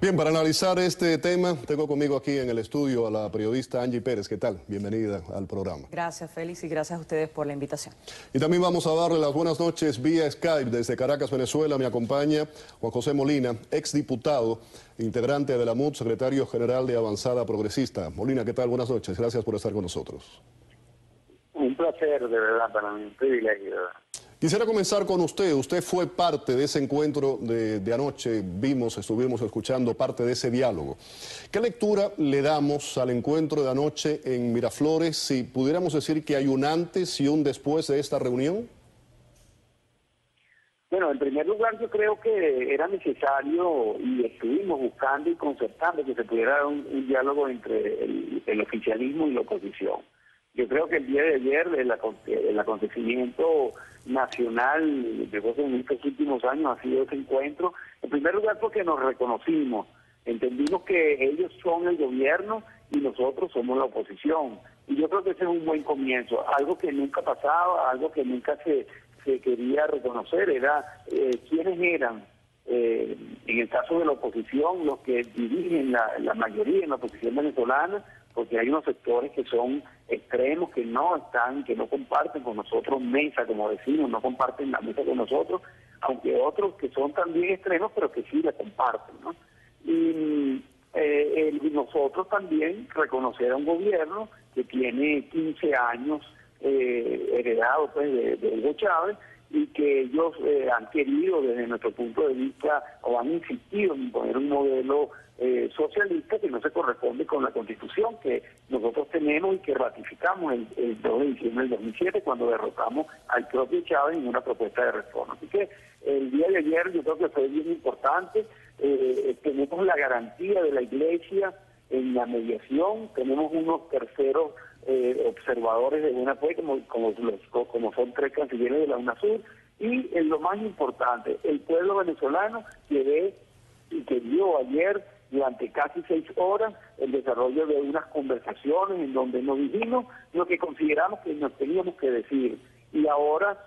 Bien, para analizar este tema, tengo conmigo aquí en el estudio a la periodista Angie Pérez. ¿Qué tal? Bienvenida al programa. Gracias, Félix, y gracias a ustedes por la invitación. Y también vamos a darle las buenas noches vía Skype desde Caracas, Venezuela. Me acompaña Juan José Molina, exdiputado, integrante de la MUD, secretario general de Avanzada Progresista. Molina, ¿qué tal? Buenas noches. Gracias por estar con nosotros. Un placer, de verdad, para mí, un privilegio. Quisiera comenzar con usted. Usted fue parte de ese encuentro de anoche. Estuvimos escuchando parte de ese diálogo. ¿Qué lectura le damos al encuentro de anoche en Miraflores? Si pudiéramos decir que hay un antes y un después de esta reunión. Bueno, en primer lugar, yo creo que era necesario y estuvimos buscando y concertando que se pudiera dar un diálogo entre el oficialismo y la oposición. Yo creo que el día de ayer el acontecimiento nacional de en estos últimos años ha sido ese encuentro, en primer lugar porque nos reconocimos, entendimos que ellos son el gobierno y nosotros somos la oposición, y yo creo que ese es un buen comienzo, algo que nunca pasaba, algo que nunca se quería reconocer, era quiénes eran, en el caso de la oposición, los que dirigen la mayoría en la oposición venezolana, porque hay unos sectores que son extremos, que no comparten con nosotros mesa, como decimos, no comparten la mesa con nosotros, aunque otros que son también extremos, pero que sí la comparten, ¿no? Y nosotros también reconocer a un gobierno que tiene 15 años heredado pues de Hugo Chávez, y que ellos han querido desde nuestro punto de vista o han insistido en imponer un modelo socialista que no se corresponde con la Constitución que nosotros tenemos y que ratificamos el 2 de diciembre del 2007 cuando derrotamos al propio Chávez en una propuesta de reforma. Así que el día de ayer yo creo que fue bien importante. Tenemos la garantía de la Iglesia en la mediación, tenemos unos terceros observadores de buena fe como son 3 cancilleres de la UNASUR, y en lo más importante, el pueblo venezolano que ve y que vio ayer durante casi 6 horas el desarrollo de unas conversaciones en donde nos dijimos lo que consideramos que nos teníamos que decir, y ahora,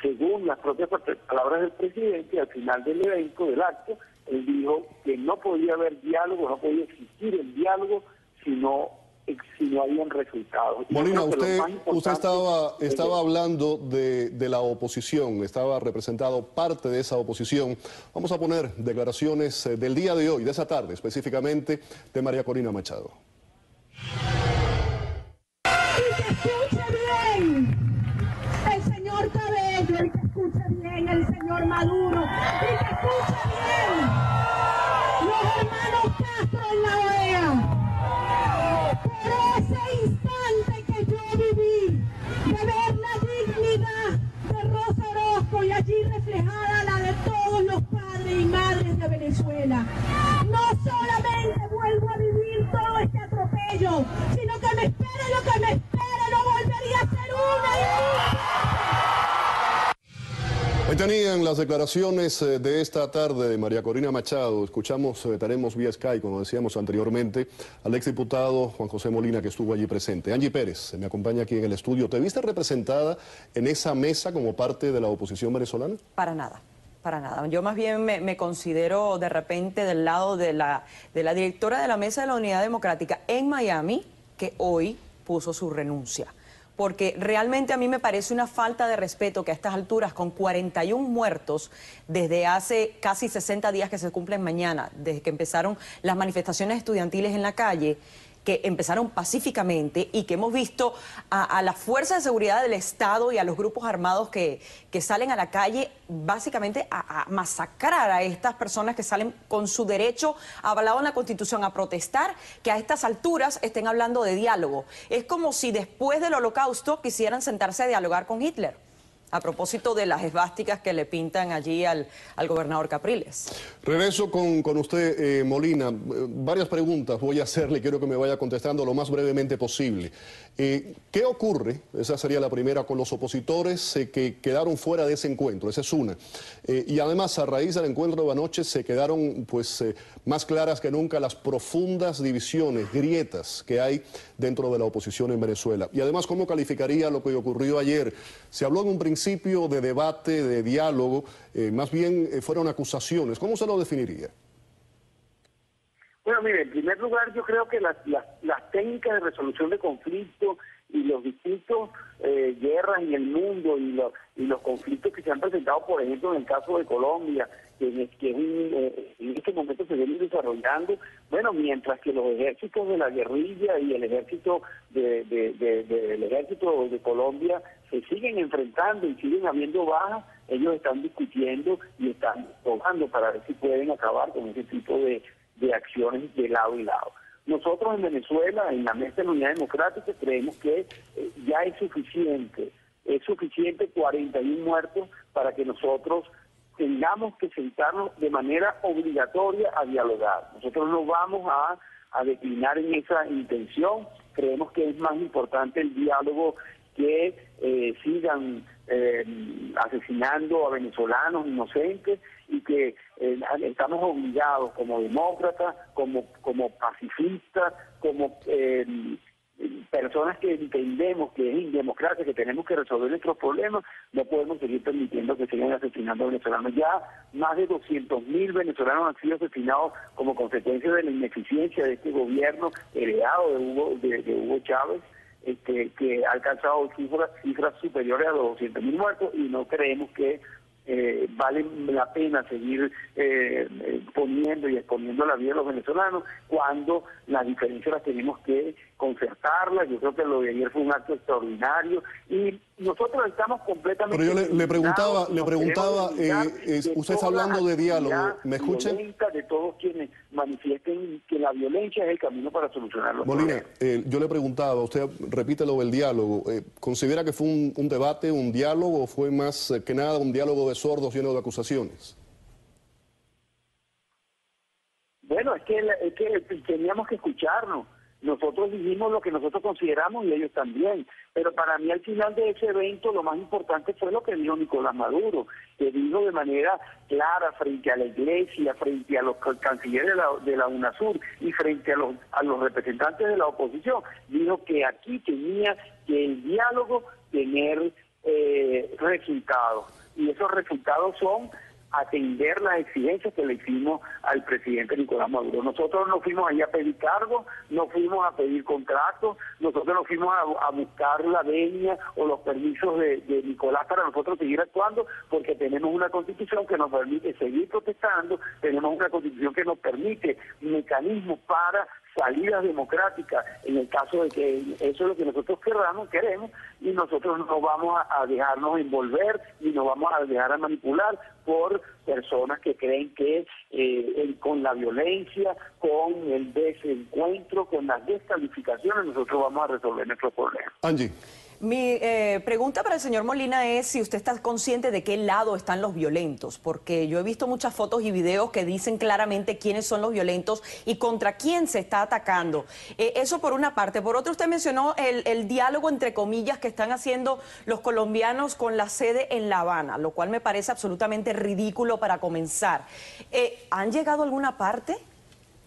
según las propias palabras del presidente, al final del evento, del acto, él dijo que no podía haber diálogo, no podía existir el diálogo si no habían resultados. Molina, usted estaba hablando de la oposición, estaba representado parte de esa oposición. Vamos a poner declaraciones del día de hoy, de esa tarde específicamente, de María Corina Machado. Y que escuche bien el señor Cabello, y que escuche bien el señor Maduro, y que escuche bien los hermanos Castro en la OEA. Por ese instante que yo viví, de ver la dignidad de Rosa Orozco y allí reflejada la de todos los padres y madres de Venezuela. No solamente vuelvo a vivir todo este atropello, sino que me espere lo que me espere, no volvería a ser una injusticia. Ahí tenían las declaraciones de esta tarde de María Corina Machado. Tenemos vía Skype, como decíamos anteriormente, al exdiputado Juan José Molina, que estuvo allí presente. Angie Pérez me acompaña aquí en el estudio. ¿Te viste representada en esa mesa como parte de la oposición venezolana? Para nada. Para nada. Yo más bien me considero de repente del lado de la directora de la Mesa de la Unidad Democrática en Miami, que hoy puso su renuncia. Porque realmente a mí me parece una falta de respeto que a estas alturas, con 41 muertos desde hace casi 60 días que se cumplen mañana, desde que empezaron las manifestaciones estudiantiles en la calle, que empezaron pacíficamente y que hemos visto a las fuerzas de seguridad del Estado y a los grupos armados que salen a la calle básicamente a masacrar a estas personas que salen con su derecho avalado en la Constitución a protestar, que a estas alturas estén hablando de diálogo. Es como si después del Holocausto quisieran sentarse a dialogar con Hitler. A propósito de las esvásticas que le pintan allí al gobernador Capriles. Regreso con usted, Molina. Varias preguntas voy a hacerle, quiero que me vaya contestando lo más brevemente posible. ¿Qué ocurre? Esa sería la primera, con los opositores que quedaron fuera de ese encuentro. Esa es una. Y además, a raíz del encuentro de anoche, se quedaron más claras que nunca las profundas divisiones, grietas que hay dentro de la oposición en Venezuela. Y además, ¿cómo calificaría lo que ocurrió ayer? Se habló en un principio de debate, de diálogo, más bien fueron acusaciones. ¿Cómo se lo definiría? Bueno, mire, en primer lugar yo creo que las técnicas de resolución de conflictos y los distintos guerras en el mundo y los conflictos que se han presentado, por ejemplo, en el caso de Colombia, en este momento se vienen desarrollando, bueno, mientras que los ejércitos de la guerrilla y el ejército del ejército de Colombia se siguen enfrentando y siguen habiendo bajas, ellos están discutiendo y están trabajando para ver si pueden acabar con ese tipo de acciones de lado y lado. Nosotros en Venezuela, en la Mesa de la Unidad Democrática, creemos que ya es suficiente 41 muertos para que nosotros tengamos que sentarnos de manera obligatoria a dialogar. Nosotros no vamos a declinar en esa intención, creemos que es más importante el diálogo que sigan asesinando a venezolanos inocentes y que estamos obligados como demócratas, como pacifistas, como personas que entendemos que es indemocracia, que tenemos que resolver nuestros problemas, no podemos seguir permitiendo que sigan asesinando a venezolanos. Ya más de 200.000 venezolanos han sido asesinados como consecuencia de la ineficiencia de este gobierno heredado de Hugo Chávez, que ha alcanzado cifras superiores a los 200.000 muertos, y no creemos que vale la pena seguir poniendo y exponiendo la vida de los venezolanos cuando las diferencias las tenemos que concertarlas. Yo creo que lo de ayer fue un acto extraordinario y nosotros estamos completamente... Pero yo le preguntaba, usted está hablando de diálogo, ¿me escucha? De todos quienes manifiesten que la violencia es el camino para solucionar los Molina, problemas. yo le preguntaba, usted repite lo del diálogo, ¿considera que fue un debate, un diálogo, o fue más que nada un diálogo de sordos lleno de acusaciones? Bueno, es que teníamos que escucharnos. Nosotros dijimos lo que nosotros consideramos y ellos también. Pero para mí al final de ese evento lo más importante fue lo que dijo Nicolás Maduro, que dijo de manera clara frente a la Iglesia, frente a los cancilleres de la UNASUR y frente a los representantes de la oposición. Dijo que aquí tenía que el diálogo tener resultados. Y esos resultados son atender las exigencias que le hicimos al presidente Nicolás Maduro. Nosotros no fuimos ahí a pedir cargos, no fuimos a pedir contratos, nosotros no fuimos a buscar la venia o los permisos de Nicolás para nosotros seguir actuando, porque tenemos una constitución que nos permite seguir protestando, tenemos una constitución que nos permite mecanismos para salidas democráticas en el caso de que eso es lo que nosotros queremos, y nosotros no vamos a dejarnos envolver y no vamos a dejar a manipular por personas que creen que con la violencia, con el desencuentro, con las descalificaciones, nosotros vamos a resolver nuestros problemas. Angie. Mi pregunta para el señor Molina es si usted está consciente de qué lado están los violentos, porque yo he visto muchas fotos y videos que dicen claramente quiénes son los violentos y contra quién se está atacando. Eso por una parte. Por otra, usted mencionó el diálogo, entre comillas, que están haciendo los colombianos con la sede en La Habana, lo cual me parece absolutamente ridículo para comenzar. ¿Han llegado a alguna parte?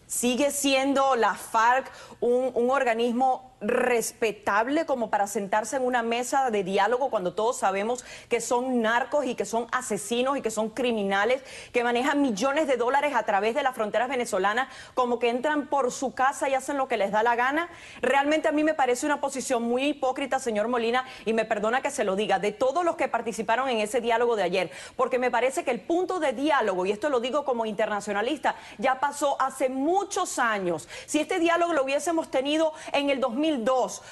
¿Sigue siendo la FARC un organismo respetable como para sentarse en una mesa de diálogo cuando todos sabemos que son narcos y que son asesinos y que son criminales que manejan millones de dólares a través de las fronteras venezolanas, como que entran por su casa y hacen lo que les da la gana? Realmente a mí me parece una posición muy hipócrita, señor Molina, y me perdona que se lo diga, de todos los que participaron en ese diálogo de ayer, porque me parece que el punto de diálogo, y esto lo digo como internacionalista, ya pasó hace muchos años. Si este diálogo lo hubiésemos tenido en el 2002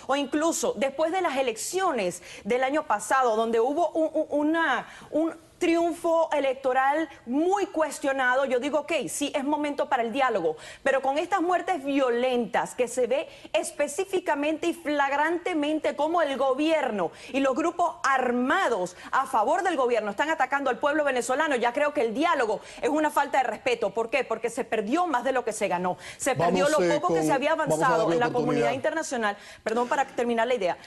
o incluso después de las elecciones del año pasado, donde hubo un triunfo electoral muy cuestionado, yo digo, ok, sí, es momento para el diálogo, pero con estas muertes violentas que se ve específicamente y flagrantemente como el gobierno y los grupos armados a favor del gobierno están atacando al pueblo venezolano, ya creo que el diálogo es una falta de respeto. ¿Por qué? Porque se perdió más de lo que se ganó. Se perdió lo poco que se había avanzado en la comunidad internacional. Perdón, para terminar la idea.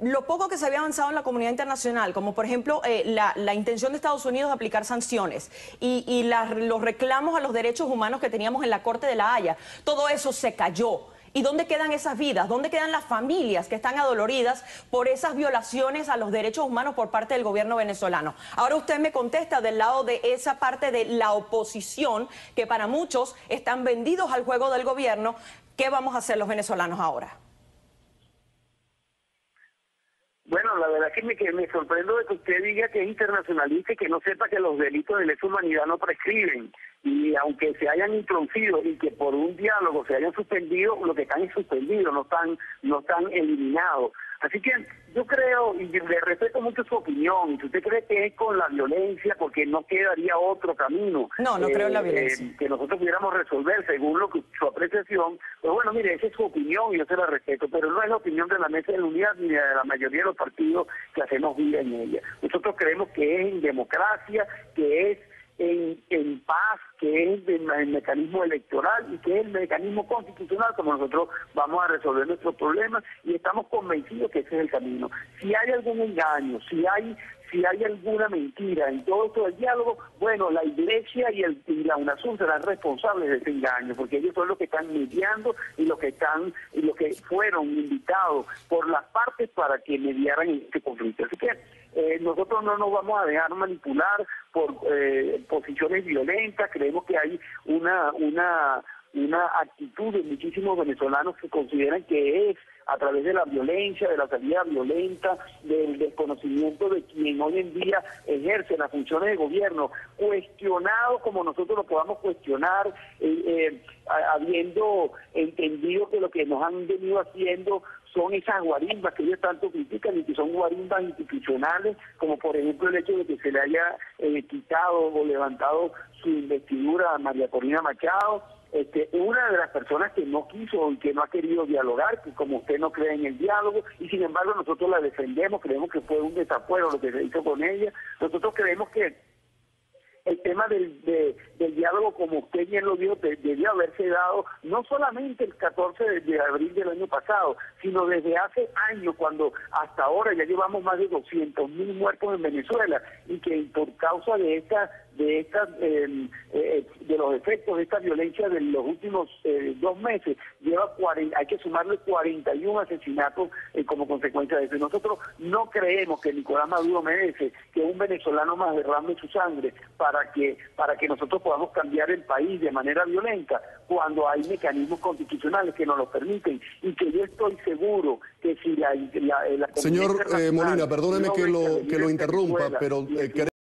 Lo poco que se había avanzado en la comunidad internacional, como por ejemplo la intención de Estados Unidos de aplicar sanciones y los reclamos a los derechos humanos que teníamos en la Corte de La Haya, todo eso se cayó. ¿Y dónde quedan esas vidas? ¿Dónde quedan las familias que están adoloridas por esas violaciones a los derechos humanos por parte del gobierno venezolano? Ahora usted me contesta del lado de esa parte de la oposición, que para muchos están vendidos al juego del gobierno. ¿Qué vamos a hacer los venezolanos ahora? Bueno, la verdad es que me sorprendo de que usted diga que es internacionalista y que no sepa que los delitos de lesa humanidad no prescriben. Y aunque se hayan introducido y que por un diálogo se hayan suspendido, lo que están es suspendido, no están eliminados. Así que yo creo, y le respeto mucho su opinión, y si usted cree que es con la violencia, porque no quedaría otro camino. No creo en la violencia. Que nosotros pudiéramos resolver según lo que su apreciación. Pues bueno, mire, esa es su opinión y yo se la respeto, pero no es la opinión de la Mesa de la Unidad ni de la mayoría de los partidos que hacemos vida en ella. Nosotros creemos que es en democracia, que es en paz, que es el mecanismo electoral y que es el mecanismo constitucional como nosotros vamos a resolver nuestros problemas, y estamos convencidos que ese es el camino. Si hay algún engaño, si hay alguna mentira en todo esto del diálogo, bueno, la Iglesia y la UNASUR serán responsables de ese engaño, porque ellos son los que están mediando y los que fueron invitados por las partes para que mediaran este conflicto. Así que nosotros no nos vamos a dejar manipular por posiciones violentas. Creemos que hay una actitud de muchísimos venezolanos que consideran que es a través de la violencia, de la salida violenta, del desconocimiento de quien hoy en día ejerce las funciones de gobierno, cuestionado como nosotros lo podamos cuestionar, habiendo entendido que lo que nos han venido haciendo son esas guarimbas que ellos tanto critican y que son guarimbas institucionales, como por ejemplo el hecho de que se le haya quitado o levantado su investidura a María Corina Machado, una de las personas que no quiso y que no ha querido dialogar, que como usted no cree en el diálogo, y sin embargo nosotros la defendemos, creemos que fue un desafuero lo que se hizo con ella. Nosotros creemos que el tema del diálogo, como usted bien lo dijo, debió haberse dado no solamente el 14 de abril del año pasado, sino desde hace años, cuando hasta ahora ya llevamos más de 200.000 muertos en Venezuela, y que por causa de los efectos de esta violencia de los últimos 2 meses, hay que sumarle 41 asesinatos como consecuencia de eso. Nosotros no creemos que Nicolás Maduro merece que un venezolano más derrame su sangre para que nosotros podamos cambiar el país de manera violenta, cuando hay mecanismos constitucionales que nos lo permiten, y que yo estoy seguro que si la Señor Molina, perdóneme que lo interrumpa, pero